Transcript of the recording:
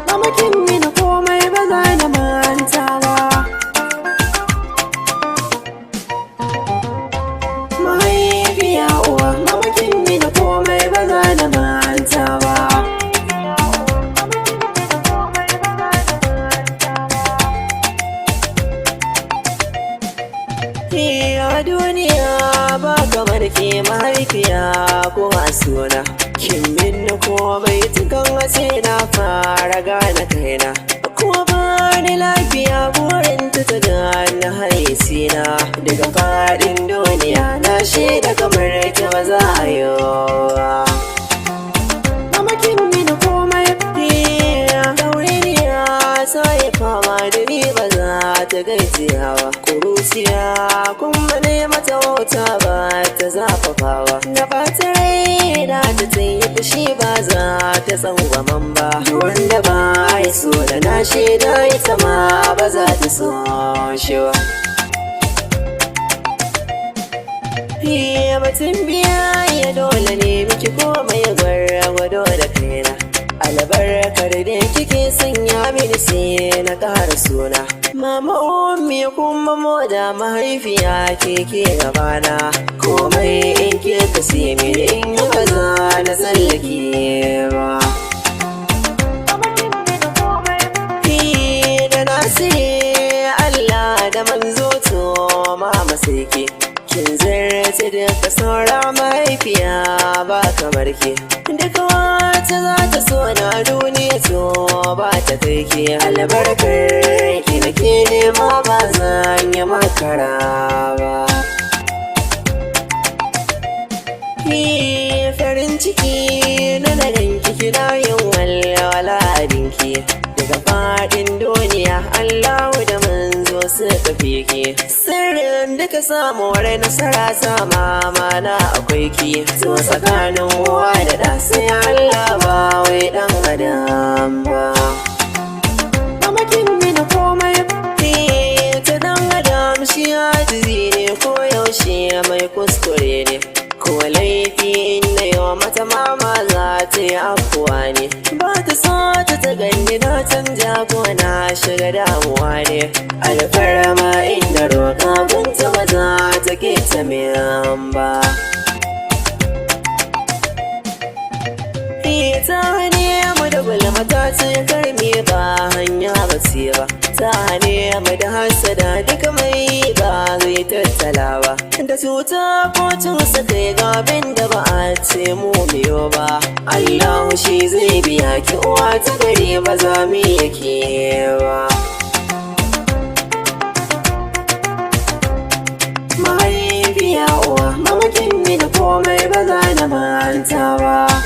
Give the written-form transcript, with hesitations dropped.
Mama kin mini komai ba za na manta ba. Mahaifiya uwa, mama kin mini komai ba za na manta ba. A duniya ba kamar ke mahaifiya ko a suna. Kin minni komai tukan wace na fara gane kaina. Ko ba ni lafiya burin ta gane haisina. Daga faɗin duniya na shaida kamar ke ba za a yi ba. Mama kin mini komai dauriniya sai fama da ni ba za ta gajiya ba. Kuruciya kuma ne mata wauta ba ta zafafawa. Na fata raina ta yi fushi ba za ta tsangwaman ba. Wanda ba ya so da na shaida ita ma ba za ta so shi ba. Batun biya ya dole ne miki komai gwado da kaina. Albarkar da kike sanya mini sai na ƙara suna. Mama ummi kuma moda mahaifiya ke gabana. Komai in ke kasi mini in yi kaza na tsallake ba. Da na sai Allah da manzo to mama sai ke. Kin zarce duka saura mahaifiya ba kamar ke. Duka wata za ta so na duniya to ba ta kai ke. Albarkar ki da ke nema ba zan yi makara ba. Farin ciki na ganki kina yin walwala abinki. Daga faɗin duniya Allahu da manzo suka fike. Sirrin duka samuwar nasara sama mana akwai ki. To tsakanin uwa da ɗa sai Allah ba wai ɗan adam ba. Mama kin mini komai ta ɗan adam shi ajizi ne ko yaushe mai kuskure ne. Ko laifi inda yawa mata mama za ta yi afuwa ne. Ba ta so ta gani na canja ko na shiga damuwa ne. Alfarma inda roƙa gunta ba za ta ke ta min ba. Ta hane mu da gulma ta ce karmi ba hanya ba ce ba. Ta hane mu da hasada duka mai ba zai tattala ba. Da cuta ko cusa kai gabin da ba a ce mu biyo ba. Allah shi zai biya ki uwa ta gari ba za mu yake ba. Mahaifiya uwa, mama kin mini komai ba za na manta ba.